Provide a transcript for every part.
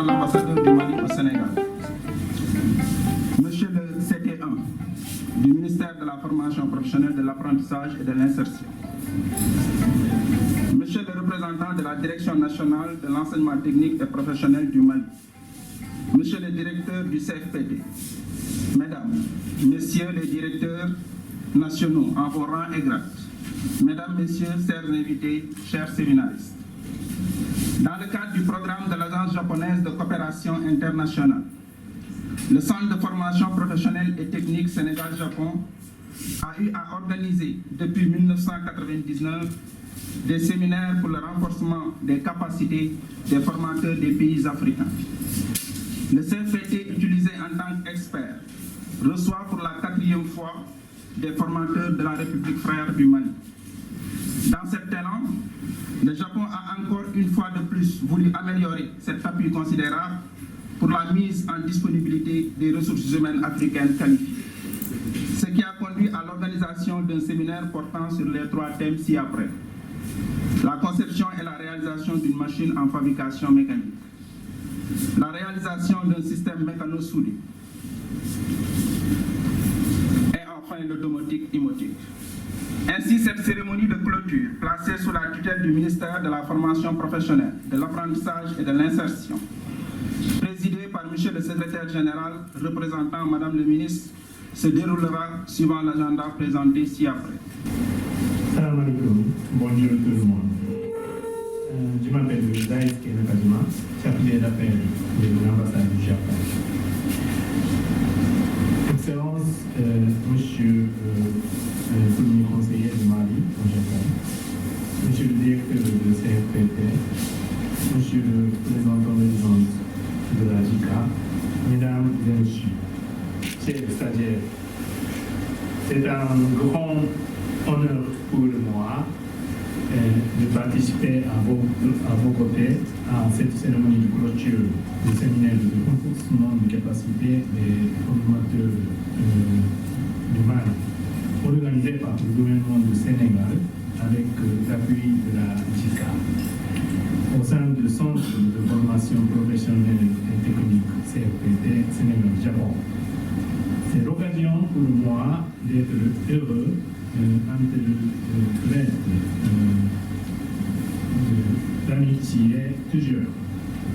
l'ambassadeur du Mali au Sénégal. Monsieur le CT1 du ministère de la formation professionnelle, de l'apprentissage et de l'insertion. Monsieur le représentant de la Direction nationale de l'enseignement technique et professionnel du Mali. Monsieur le directeur du CFPT. Mesdames, Messieurs les directeurs nationaux en vos rangs et grades. Mesdames, Messieurs, chers invités, chers séminaristes. Dans le cadre du programme de l'Agence japonaise de coopération internationale, le Centre de formation professionnelle et technique Sénégal-Japon a eu à organiser depuis 1999 des séminaires pour le renforcement des capacités des formateurs des pays africains. Le CFPT, utilisé en tant qu'expert, reçoit pour la 4e fois des formateurs de la République frère du Mali. Dans cet élan, le Japon a encore une fois de plus voulu améliorer cet appui considérable pour la mise en disponibilité des ressources humaines africaines qualifiées. Ce qui a conduit à l'organisation d'un séminaire portant sur les 3 thèmes ci-après. La conception et la réalisation d'une machine en fabrication mécanique. La réalisation d'un système mécano-soudé. Et enfin le domotique-imotique. Ainsi, cette cérémonie de clôture, placée sous la tutelle du ministère de la formation professionnelle, de l'apprentissage et de l'insertion, présidée par M. le secrétaire général représentant Mme le ministre, se déroulera suivant l'agenda présenté ci-après. Salam alaikum, bonjour tout le monde. Je m'appelle Daisuke Nakajima, chargé d'affaires de l'ambassade du Japon. Excellence, Monsieur le premier conseiller du Mali au Japon, Monsieur le directeur de CFPT, Monsieur le représentant de la JICA, Mesdames et Messieurs, chers stagiaires, c'est un grand honneur pour moi de participer à vos côtés à cette cérémonie de clôture du séminaire de renforcement de capacité des formateurs du Mali, organisé par le gouvernement du Sénégal avec l'appui de la JICA au sein du Centre de formation professionnelle et technique CFPT Sénégal-Japon. C'est l'occasion pour moi d'être heureux d'interpréter d'amitié toujours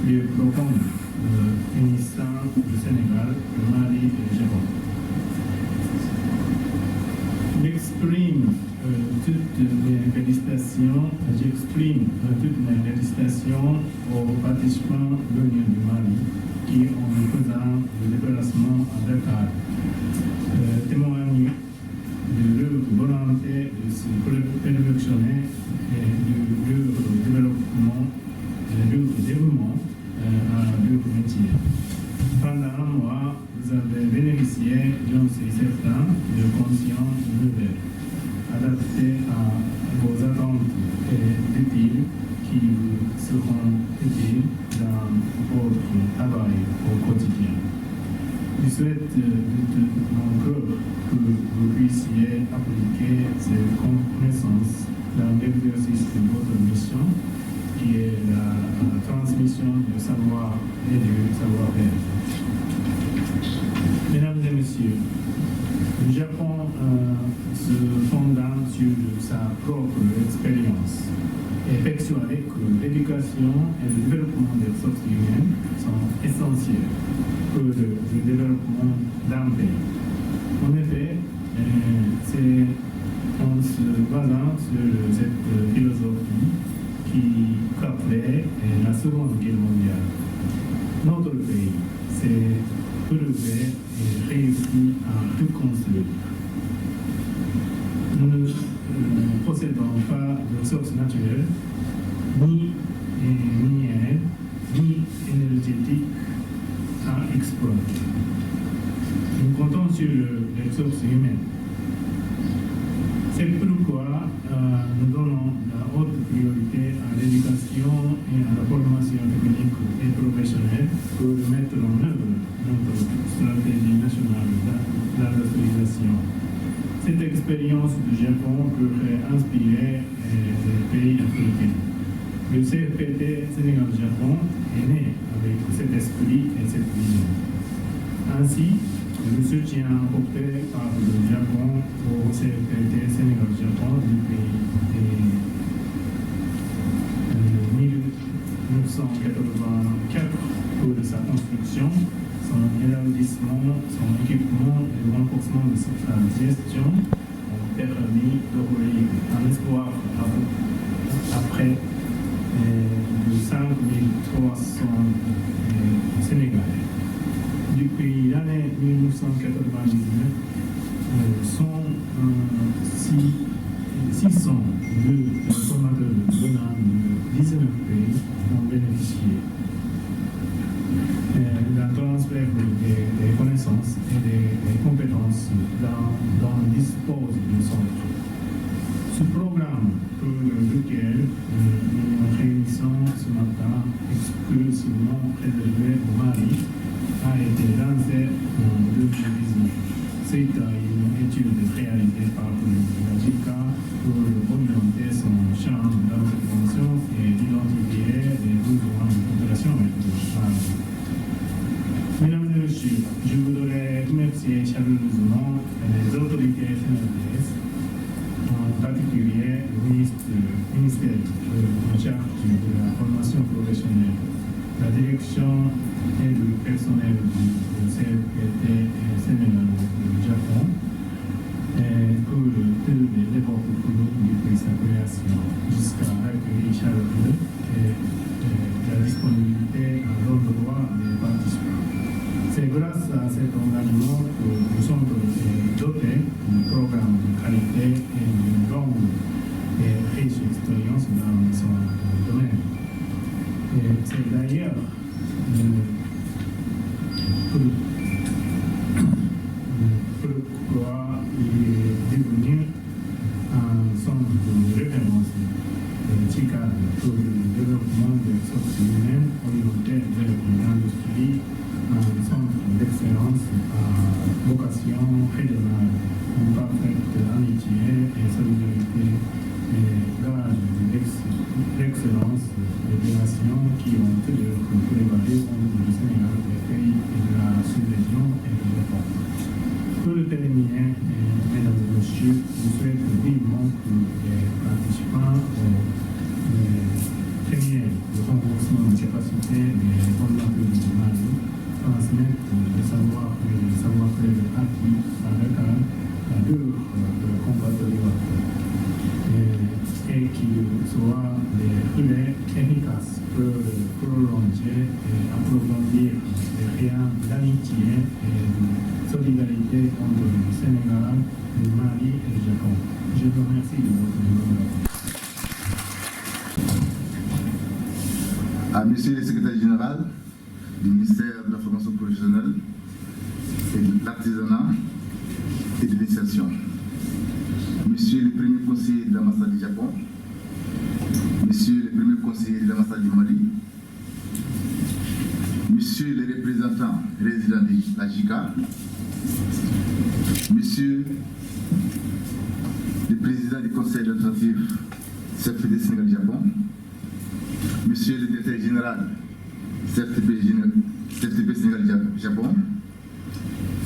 plus profonde unissant le Sénégal, le Mali et le Japon. J'exprime toutes mes félicitations aux participants de l'Union du Mali qui ont faisant le déplacement à Dakar, témoignent de leur volonté de se perfectionner et de leur développement à leur métier. Pendant un mois, vous avez bénéficié, j'en suis certain, de consciences nouvelles, adaptées à vos attentes et utiles qui vous seront utiles dans votre travail au quotidien. Je souhaite de tout mon cœur que vous puissiez appliquer ces connaissances dans l'exercice de votre mission, qui est la transmission du savoir et du savoir-faire. Mesdames et Messieurs, le Japon, se fondant sur sa propre expérience, est persuadé que l'éducation et le développement des ressources humaines sont essentiels pour le développement d'un pays. En effet, c'est en se basant sur cette philosophie qui après la Seconde Guerre mondiale, notre pays s'est relevé et réussi à tout construire. Nous ne possédons pas de ressources naturelles, ni minières, ni énergétiques à exploiter. Nous comptons sur les ressources humaines. C'est pourquoi nous donnons la haute priorité à l'éducation et à la formation technique et professionnelle pour mettre en œuvre notre stratégie nationale d'industrialisation. Cette expérience du Japon pourrait inspirer les pays africains. Le CFPT Sénégal-Japon est né avec cet esprit et cette vision. Ainsi, le soutien apporté par le Japon au CFPT Sénégal-Japon depuis 1984 pour sa construction, son élargissement, son équipement et le renforcement de sa gestion ont permis d'ouvrir un espoir après de 5300 Sénégalais. Depuis l'année 1999, 602 formateurs venant de 19 pays ont bénéficié d'un transfert des connaissances et des compétences dont dispose le centre. Ce programme pour lequel nous réunissons ce matin, exclusivement réservé au Mali, a été lancé en 2019 suite à une étude réalisée par la JICA pour orienter son champ d'intervention et identifier les besoins de coopération avec le Mali. Mesdames et messieurs, je voudrais remercier chaleureusement les autorités sénégalaises, en particulier le ministère en charge de la formation professionnelle, la direction et le personnel du CFPT Sénégal du Japon pour tous les efforts fournis depuis sa création jusqu'à l'accueil chaleureux et la disponibilité à l'endroit des participants. C'est grâce à cet engagement que nous sommes dotés d'un programme de qualité et d'une longue et riche expérience dans son domaine. Et c'est d'ailleurs pourquoi il est devenu un centre de référence Chicago pour le développement des ressources humaines orientées vers l'industrie, un centre d'excellence à vocation régionale, en parfaite amitié et solidarité, et gage d'excellence des relations qui ont toujours prévalu entre le Sénégal, les pays de la sous-région et de l'Europe. Pour le terminer, mesdames et messieurs, je souhaite vivement que les participants premiers le renforcement des capacités des formateurs du Mali transmettent le savoir-faire acquis à l'État à leurs compatriotes et qu'ils soient des relais efficaces pour prolonger et approfondir les liens d'amitié et de solidarité entre le Sénégal, le Mali et le Japon. Je vous remercie de votre développement. À Monsieur le Secrétaire général du ministère de la formation professionnelle et de l'artisanat et de l'initiation, Monsieur le premier conseiller de l'ambassade du Japon, Monsieur le premier conseiller de l'ambassade du Mali, Monsieur le représentant résident de la JICA, Monsieur le président du conseil administratif CFPT Sénégal-Japon, Monsieur le directeur général CFTP Sénégal-Japon,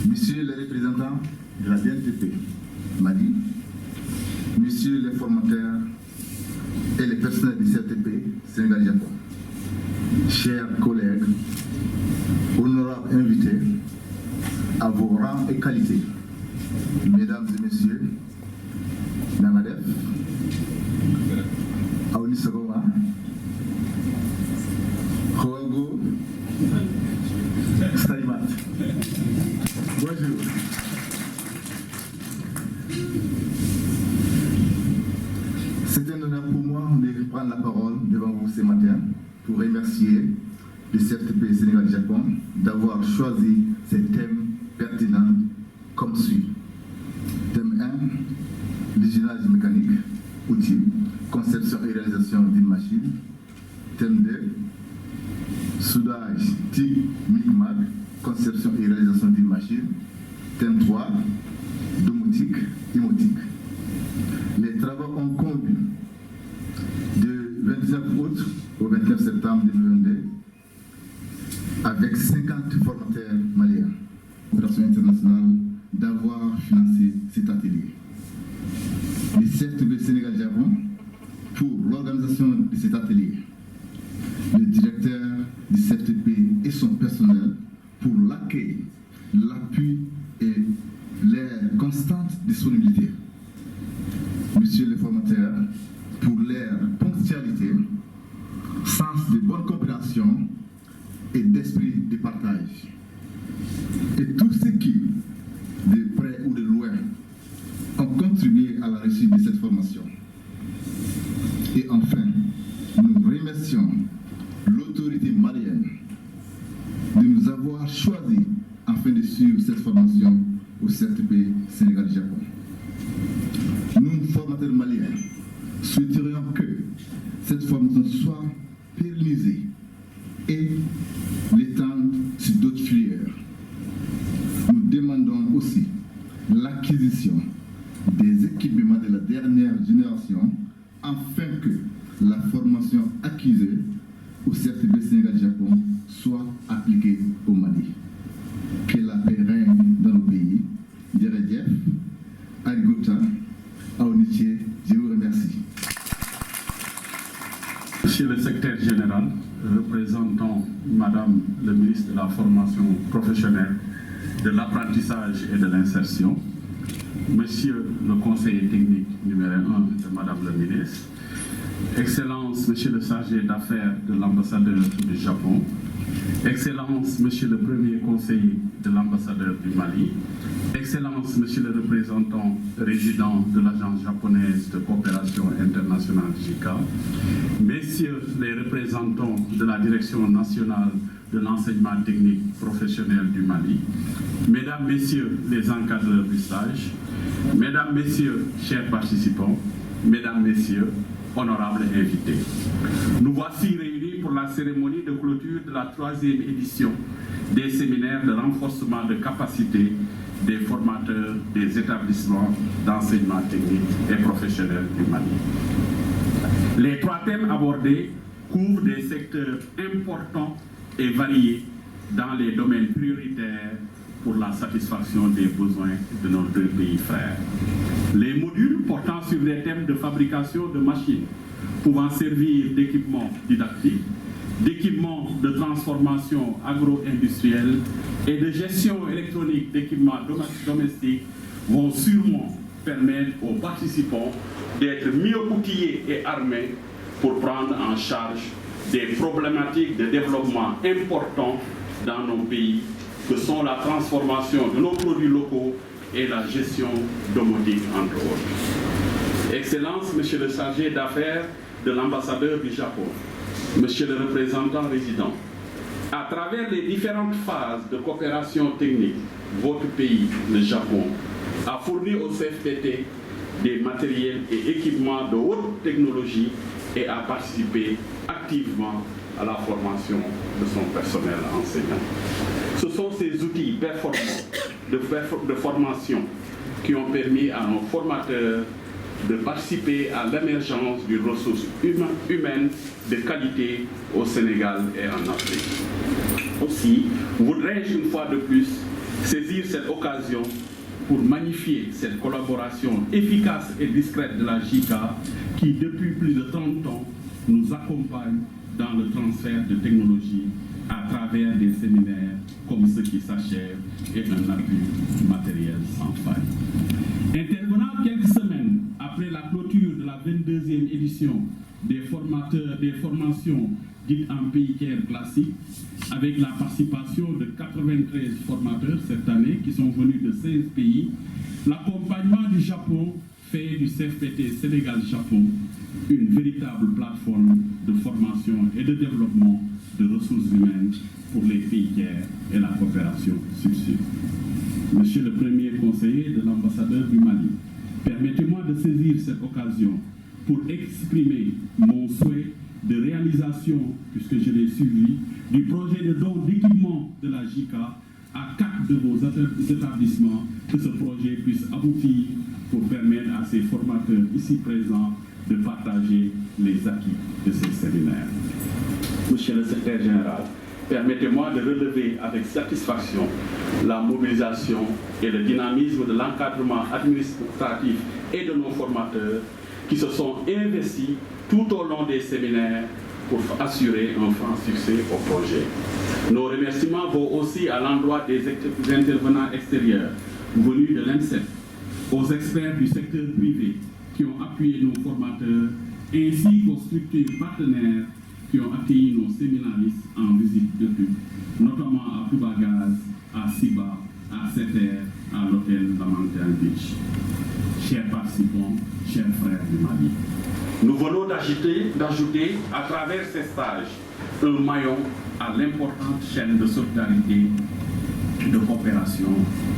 Monsieur le représentant de la BNTP Mali, Monsieur les formateurs et les personnels du CFTP Sénégal-Japon, chers collègues, honorables invités, à vos rangs et qualités, mesdames et messieurs, Nangadef, Aouni Sagoma, Hoago, Salimat. Bonjour. C'est un honneur pour moi de prendre la parole devant vous ce matin pour remercier le CFTP Sénégal-Japon d'avoir choisi ces thèmes pertinents comme suit. Thème 1, l'usinage mécanique, outils, conception et réalisation d'une machine. Thème 2, soudage, TIC, MIC-MAC, conception et réalisation d'une machine. Thème 3, domotique, imotique. Les travaux ont conduit de 19 août au 29 septembre 2022 avec 50 formateurs maliens, Coopération internationale, d'avoir financé cet atelier. Le CFTP Sénégal Japon pour l'organisation de cet atelier. Le directeur du CFTP et son personnel pour l'accueil, l'appui et leur constante disponibilité. Monsieur le formateur, pour leur ponctualité, sens de bonne compréhension et d'esprit de partage. Et tous ceux qui, de près ou de loin, ont contribué à la réussite de cette formation. Et enfin, nous remercions l'autorité malienne de nous avoir choisis afin de suivre cette formation au CFTP Sénégal-Japon. Nous, formateurs maliens, souhaiterions que cette formation soit pérennisée et l'étendre sur d'autres filières. Nous demandons aussi l'acquisition des équipements de la dernière génération afin que la formation acquise au CFTP Sénégal-Japon soit appliquée au Mali. Que la paix règne dans nos pays. Djeredjef, Arigota, Aoniché, je vous remercie. Monsieur le secrétaire général, représentant Madame le ministre de la formation professionnelle, de l'apprentissage et de l'insertion, Monsieur le conseiller technique numéro 1 de Madame le ministre, Excellence Monsieur le chargé d'affaires de l'ambassadeur du Japon, Excellence Monsieur le premier conseiller de l'ambassadeur du Mali, Excellence Monsieur le représentant résident de l'Agence japonaise de coopération internationale JICA, Messieurs les représentants de la Direction nationale de l'enseignement technique professionnel du Mali, Mesdames, Messieurs les encadreurs du stage, Mesdames, Messieurs, chers participants, Mesdames, Messieurs, honorables invités. Nous voici réunis pour la cérémonie de clôture de la 3e édition des séminaires de renforcement de capacité des formateurs des établissements d'enseignement technique et professionnel du Mali. Les 3 thèmes abordés couvrent des secteurs importants et variés dans les domaines prioritaires pour la satisfaction des besoins de nos 2 pays frères. Les modules portant sur les thèmes de fabrication de machines pouvant servir d'équipements didactiques, d'équipements de transformation agro-industrielle et de gestion électronique d'équipements domestiques vont sûrement permettre aux participants d'être mieux outillés et armés pour prendre en charge des problématiques de développement importantes dans nos pays, que sont la transformation de nos produits locaux et la gestion domotique, entre autres. Excellence, Monsieur le chargé d'affaires de l'ambassadeur du Japon, Monsieur le représentant résident, à travers les différentes phases de coopération technique, votre pays, le Japon, a fourni au CFTT des matériels et équipements de haute technologie et a participé activement à la formation de son personnel enseignant. Ce sont ces outils performants de formation qui ont permis à nos formateurs de participer à l'émergence d'une ressource humaine de qualité au Sénégal et en Afrique. Aussi, voudrais-je une fois de plus saisir cette occasion pour magnifier cette collaboration efficace et discrète de la JICA qui, depuis plus de 30 ans, nous accompagne dans le transfert de technologies à travers des séminaires comme ceux qui s'achèvent et un appui matériel sans faille. Intervenant quelques semaines après la clôture de la 22e édition des formations dites en pays tiers classique, avec la participation de 93 formateurs cette année qui sont venus de 16 pays, l'accompagnement du Japon fait du CFPT Sénégal-Japon une véritable plateforme de formation et de développement de ressources humaines pour les pays tiers et la coopération sud-sud. Monsieur le premier conseiller de l'ambassadeur du Mali, permettez-moi de saisir cette occasion pour exprimer mon souhait de réalisation, puisque je l'ai suivi, du projet de don d'équipement de la JICA à 4 de vos établissements que ce projet puisse aboutir pour permettre à ces formateurs ici présents de partager les acquis de ces séminaires. Monsieur le secrétaire général, permettez-moi de relever avec satisfaction la mobilisation et le dynamisme de l'encadrement administratif et de nos formateurs qui se sont investis tout au long des séminaires pour assurer un franc succès au projet. Nos remerciements vont aussi à l'endroit des intervenants extérieurs venus de l'INSEP, aux experts du secteur privé qui ont appuyé nos formateurs, ainsi qu'aux structures partenaires qui ont accueilli nos séminaristes en visite depuis, notamment à Toubagaz, à Siba, à Seter, à l'hôtel Lamantin Beach. Chers participants, chers frères du Mali, nous venons d'ajouter à travers ces stages un maillon à l'importante chaîne de solidarité et de coopération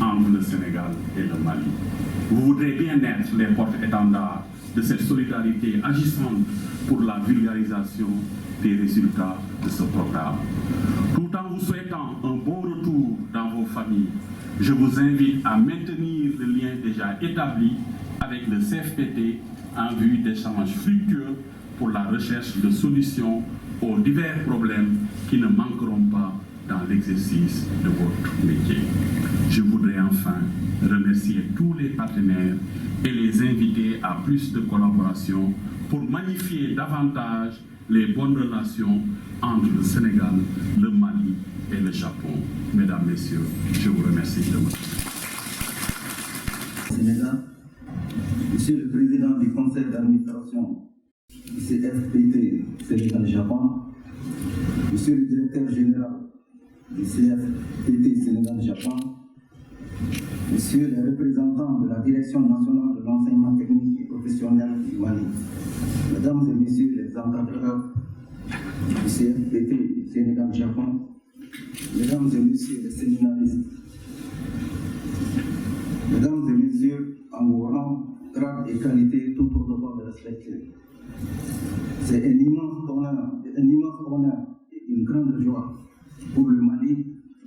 entre le Sénégal et le Mali. Vous voudrez bien être les porte-étendards de cette solidarité agissante pour la vulgarisation des résultats de ce programme. Tout en vous souhaitant un bon retour dans vos familles, je vous invite à maintenir le lien déjà établi avec le CFPT en vue d'échanges fructueux pour la recherche de solutions aux divers problèmes qui ne manqueront pas dans l'exercice de votre métier. Je voudrais enfin remercier tous les partenaires et les inviter à plus de collaboration pour magnifier davantage les bonnes relations entre le Sénégal, le Mali et le Japon. Mesdames, Messieurs, je vous remercie de votre Sénégal, Monsieur le Président du Conseil d'administration du CFPT Sénégal-Japon, Monsieur le Directeur général du CFPT Sénégal-Japon, Monsieur les représentants de la Direction nationale de l'enseignement technique et professionnel du Mali, Mesdames et Messieurs les encadreurs du CFPT Sénégal-Japon, Mesdames et Messieurs les séminaristes, Mesdames et Messieurs, en vos rangs, grades et qualités, tout protocole de respecter. C'est un immense honneur et une grande joie pour le Mali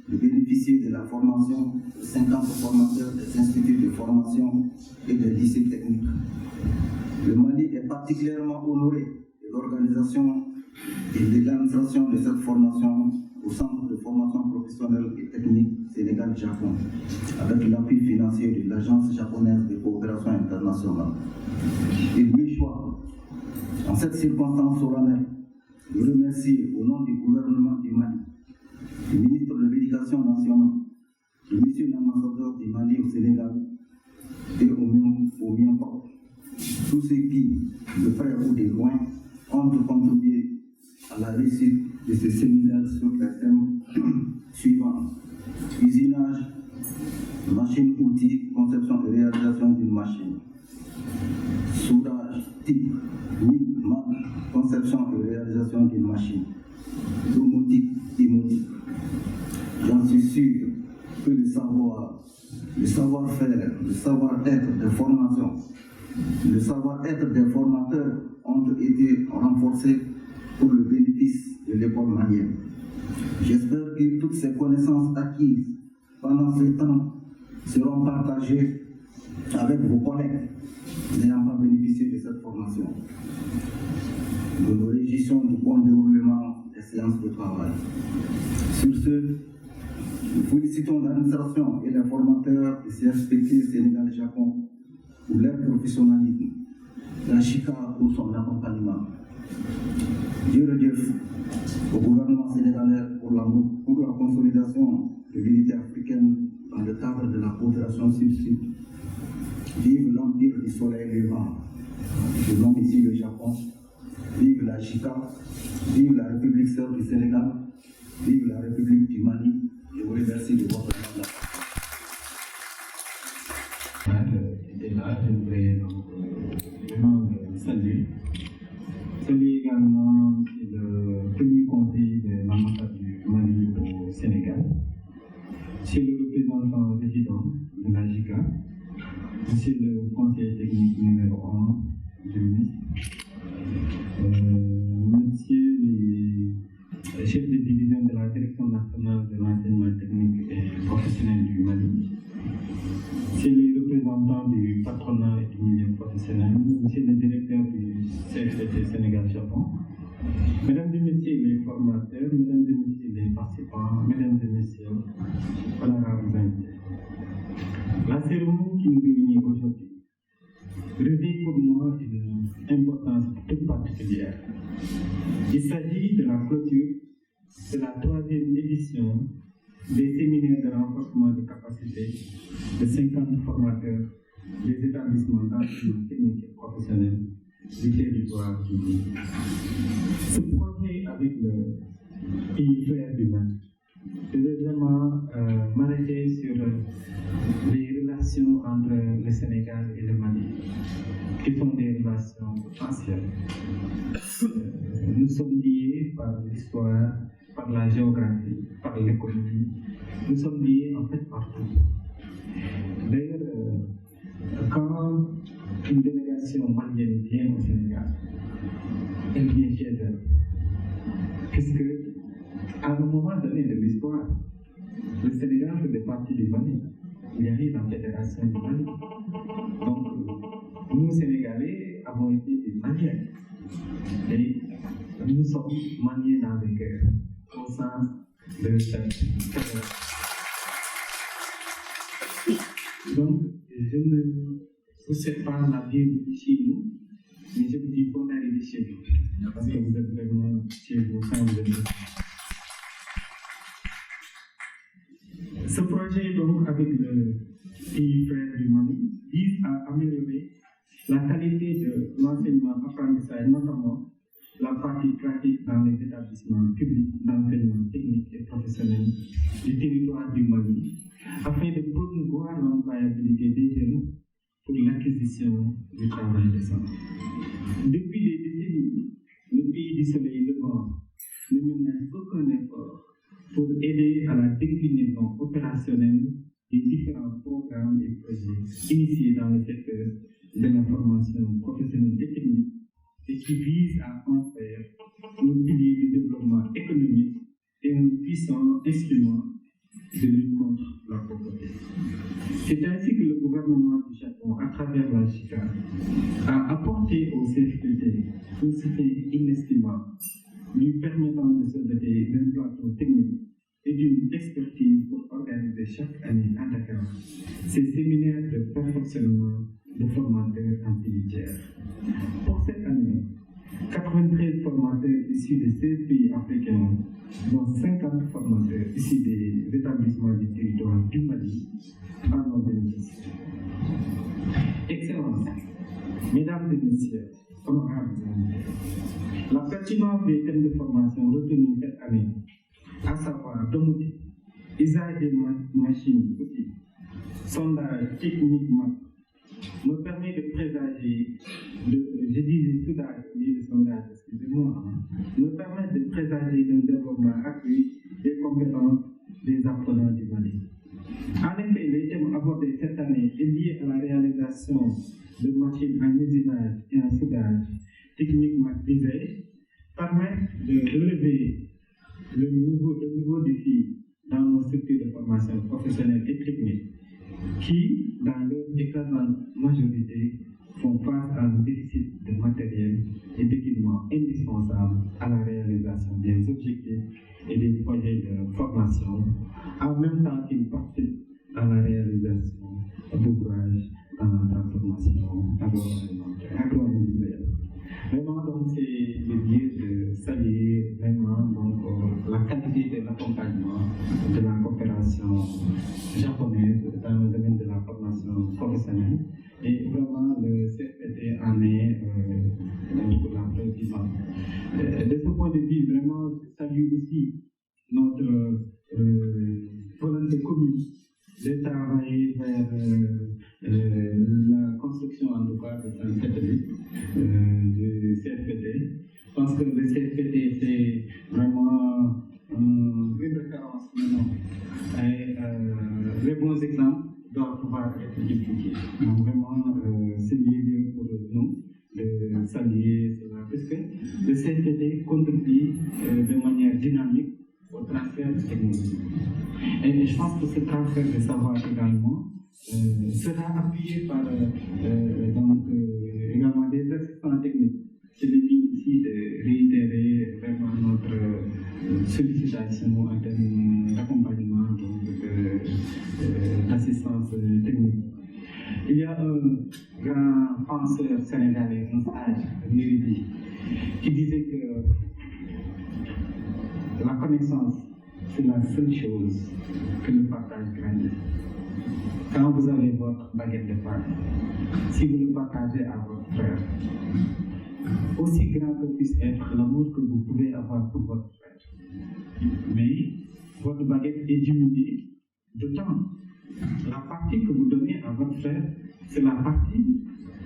de bénéficier de la formation de 50 formateurs des instituts de formation et des lycées techniques. Le Mali est particulièrement honoré de l'organisation et de l'administration de cette formation au Centre de formation professionnelle et technique Sénégal-Japon, avec l'appui financier de l'Agence japonaise de coopération internationale. Il m'échoit, en cette circonstance solennelle, de remercier au nom du gouvernement du Mali, du ministre de l'Éducation nationale, de monsieur l'ambassadeur du Mali au Sénégal et au mien propre, tous ceux qui, de près ou de loin, ont contribué à la réussite de ce séminaire sur les thèmes suivants: usinage, machine-outil, conception et réalisation d'une machine; soudage, type, conception et réalisation d'une machine; domotique, émotique. J'en suis sûr que le savoir-faire, le savoir-être des formations, le savoir-être des formateurs ont été renforcés pour le bénéfice de l'école malienne. J'espère que toutes ces connaissances acquises pendant ce temps seront partagées avec vos collègues n'ayant pas bénéficié de cette formation. Nous nous réjouissons du bon déroulement des séances de travail. Sur ce, nous félicitons l'administration et les formateurs du CFPT Sénégal-Japon pour leur professionnalisme, la Chica pour son accompagnement. Dieu le Dieu au gouvernement sénégalais pour la consolidation de l'unité africaine dans le cadre de la coopération sud-sud. Vive l'empire du soleil levant. Je nomme ici le Japon. Vive la Chica. Vive la République sœur du Sénégal. Vive la République du Mali. Je vous remercie de votre mandat. Et là, je voudrais vraiment saluer. Saluer également le premier conseil de l'ambassade du Mali au Sénégal, monsieur le représentant résident de la JICA, monsieur le conseiller technique numéro 1 du ministre, monsieur les chefs de division de la direction nationale national de l'enseignement technique et professionnel du Mali, c'est les représentants du patronat et du milieu professionnel, monsieur le directeur du CFPT Sénégal-Japon, mesdames et messieurs les formateurs, mesdames et messieurs les participants, mesdames et messieurs, honorables invités. La cérémonie qui nous réunit aujourd'hui revêt pour moi une importance toute particulière. Il s'agit de la clôture de la 3e édition des séminaires de renforcement de capacité de 50 formateurs des établissements d'enseignement technique et professionnel du territoire du Mali. Ce projet avec le pays frère du Mali, je vais vraiment m'arrêter sur les relations entre le Sénégal et le Mali, qui sont des relations anciennes. Nous sommes liés par l'histoire, par la géographie, par l'économie. Nous sommes liés en fait partout. D'ailleurs, quand une délégation malienne vient au Sénégal, elle vient chez elle. Puisque, à un moment donné de l'histoire, le Sénégal faisait partie du Mali. Il y a eu la fédération du Mali. Donc, nous, Sénégalais, avons été des Maliens. Et nous sommes Maliens dans le cœur, au sens de cette fédération. Donc, je ne vous souhaite pas la bienvenue chez nous, mais je vous dis bonne arrivée chez vous. Parce que vous êtes vraiment chez vous quand vous êtes. Ce projet, donc, avec le pays frère du Mali, vise à améliorer la qualité de l'enseignement-apprentissage, notamment la partie pratique dans les établissements publics d'enseignement technique et professionnel du territoire du Mali, afin de promouvoir l'employabilité des jeunes pour l'acquisition du travail décent. Depuis des décennies, le pays du soleil levant ne mène aucun effort pour aider à la déclinaison opérationnelle des différents programmes et projets initiés dans le secteur de la formation professionnelle et technique et qui visent à en faire un pilier de développement économique et un puissant instrument de lutte contre la pauvreté. C'est ainsi que le gouvernement du Japon, à travers la JICA, a apporté au CFPT un soutien inestimable, lui permettant de se doter d'un plateau technique et d'une expertise pour organiser chaque année à Dakar ces séminaires de perfectionnement de formateurs en militaire. Pour cette année, 93 formateurs issus de 16 pays africains, dont 50 formateurs issus des établissements du territoire du Mali, en ont bénéficié. Excellences, mesdames et messieurs, honorables invités, la pertinence des thèmes de formation retenus cette année, à savoir domotique, usage des machines, outils, sondage technique, me permet de présager, je dis soudage, de sondage, excusez-moi, me permet de présager d'un développement accru des compétences des apprenants du Mali. En effet, les thèmes abordés cette année est lié à la réalisation de machines en usinage et en soudage technique maîtrisé, permettent de relever le nouveau défi dans nos structures de formation professionnelle et technique qui, dans leur écrasante majorité, font face à un déficit de matériel et d'équipement indispensables à la réalisation des objectifs et des projets de formation, en même temps qu'ils participent à la réalisation d'ouvrages dans la transformation agro-industrielle. Vraiment, donc, c'est le lieu de saluer vraiment donc, la qualité de l'accompagnement de la coopération japonaise dans le domaine de la formation professionnelle. Et vraiment, le CFPT en est pour la preuve vivante. De ce point de vue, vraiment, je salue aussi notre volonté commune de travailler vers la construction, en tout cas, de cette satellite du CFPT. Je pense que le CFPT, c'est vraiment une référence maintenant. Et les bons exemples doivent pouvoir être dupliqués. Donc, vraiment, c'est lieu pour nous de saluer cela, puisque le CFPT contribue de manière dynamique au transfert de technologies. Et je pense que ce transfert de savoir également sera appuyé par également des assistants techniques. Je le dis ici de réitérer vraiment notre sollicitation en termes d'accompagnement, d'assistance technique. Il y a un grand penseur sénégalais, un sage, Méridi, qui disait que la connaissance, c'est la seule chose que le partage grandit. Quand vous avez votre baguette de pain, si vous le partagez à votre frère, aussi grand que puisse être l'amour que vous pouvez avoir pour votre frère, mais votre baguette est diminuée de temps. La partie que vous donnez à votre frère, c'est la partie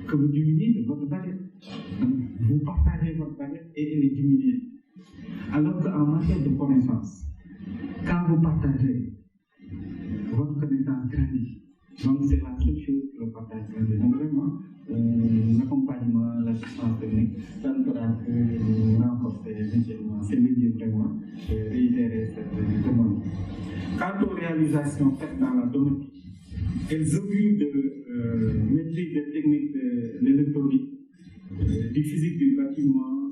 que vous diminuez de votre baguette. Donc, vous partagez votre baguette et elle est diminuée. Alors qu'en matière de connaissance, quand vous partagez, votre connaissance grandit. Donc, c'est la seule chose que le partage grandit. Donc, vraiment, l'accompagnement, l'assistance technique, ça ne fera que renforcer mutuellement. C'est mieux vraiment réitérer cette demande. Quant aux réalisations faites dans la domaine, elles augurent de maîtrise des techniques de l'électronique, du physique du bâtiment,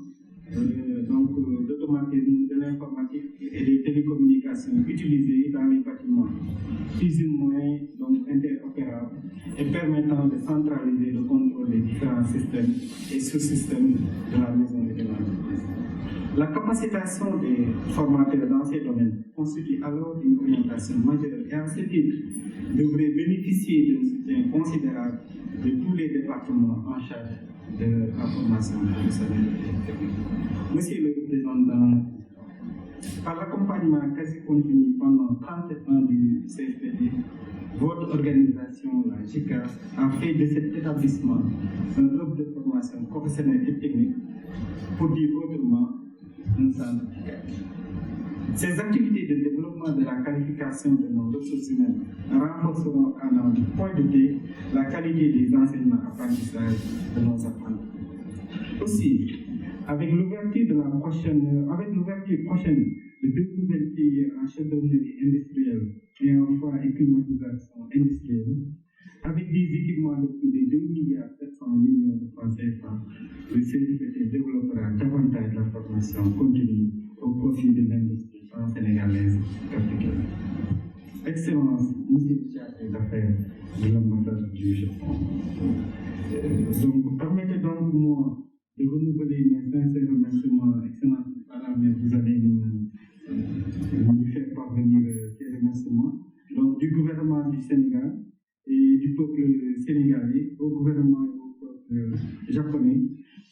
donc d'automatisme, de l'informatique et des télécommunications utilisées dans les bâtiments, plus ou moins donc interopérables et permettant de centraliser le contrôle des différents systèmes et sous-systèmes de la maison et de l'entreprise. La capacitation des formateurs dans ces domaines constitue alors une orientation majeure et à ce titre devrait bénéficier d'un soutien considérable de tous les départements en charge de la formation professionnelle et technique. Monsieur le représentant, par l'accompagnement quasi continu pendant 37 ans du CFPT, votre organisation, la JICA, a fait de cet établissement un hub de formation professionnelle et technique, pour dire autrement, un centre d'éducation. Ces activités de développement de la qualification de nos ressources humaines renforceront à n'en point douter la qualité des enseignements apprentissages de nos apprenants. Aussi, avec l'ouverture prochaine de deux nouvelles filières en chefferie industrielle et en froid et climatisation industrielle, avec des équipements de plus de 2,7 milliards de francs CFA, le CFPT développera davantage la formation continue au profit de l'industrie sénégalaise africaine. Excellence, Monsieur le chargé d'affaires de l'ambassade du Japon. Donc, permettez donc moi de renouveler mes sincères remerciements, Excellence Madame, vous allez nous faire parvenir ces remerciements. Donc, du gouvernement du Sénégal et du peuple sénégalais au gouvernement et au peuple japonais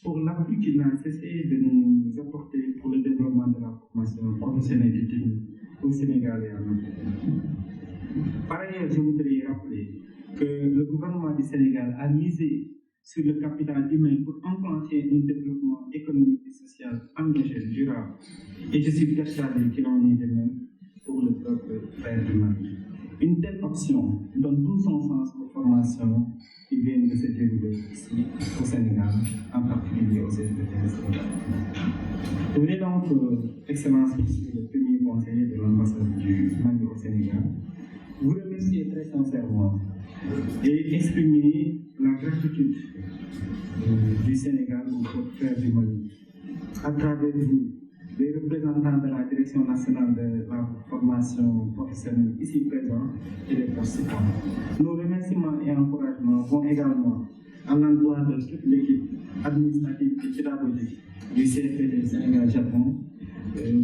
pour l'appui qu'il a cessé de nous apporter pour le développement de la formation professionnelle et technique au Sénégal et en Afrique. Par ailleurs, je voudrais rappeler que le gouvernement du Sénégal a misé sur le capital humain pour enclencher un développement économique et social engagé, durable. Et je suis persuadé qu'il en est de même pour le peuple frère du Mali. Une telle option donne tout son sens aux formations qui viennent de se dérouler ici au Sénégal, en particulier au CFPT. Je voulais donc, Excellence, Monsieur le premier conseiller de l'ambassade du Mali au Sénégal, vous remercier très sincèrement et exprimer la gratitude du Sénégal au peuple frère du Mali. À travers vous, les représentants de la Direction nationale de la formation professionnelle ici présents et les participants. Nos remerciements et encouragements vont également à l'endroit de toute l'équipe administrative et pédagogique du CFPT Sénégal-Japon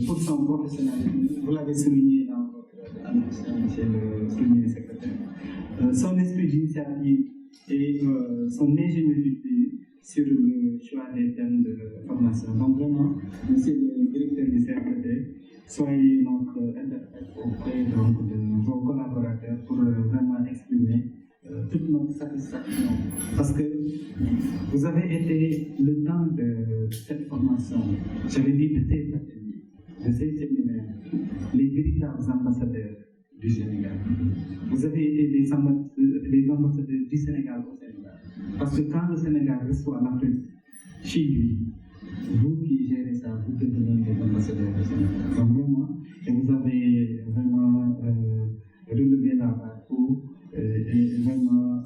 pour son professionnalisme. Vous l'avez souligné dans votre annonce, Monsieur le Premier secrétaire. Son esprit d'initiative et son ingéniosité sur le choix des thèmes de formation. Donc vraiment, Monsieur le directeur du CFPT, soyez notre interprète auprès donc, de vos collaborateurs pour vraiment exprimer toute notre satisfaction. Parce que vous avez été le temps de cette formation, j'avais dit de ces ateliers, de ces séminaires, les véritables ambassadeurs du Sénégal. Vous avez été des ambassadeurs du Sénégal au Sénégal. Parce que quand le Sénégal reçoit l'Afrique chez lui, vous qui gérez ça, vous devenez des ambassadeurs du Sénégal. Donc vraiment, et vous avez allez vraiment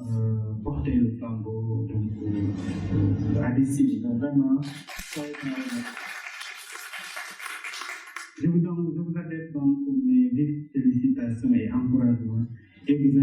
porter le flambeau donc, à des cibles. Donc, vraiment, je vous adresse donc mes félicitations et encouragements et vous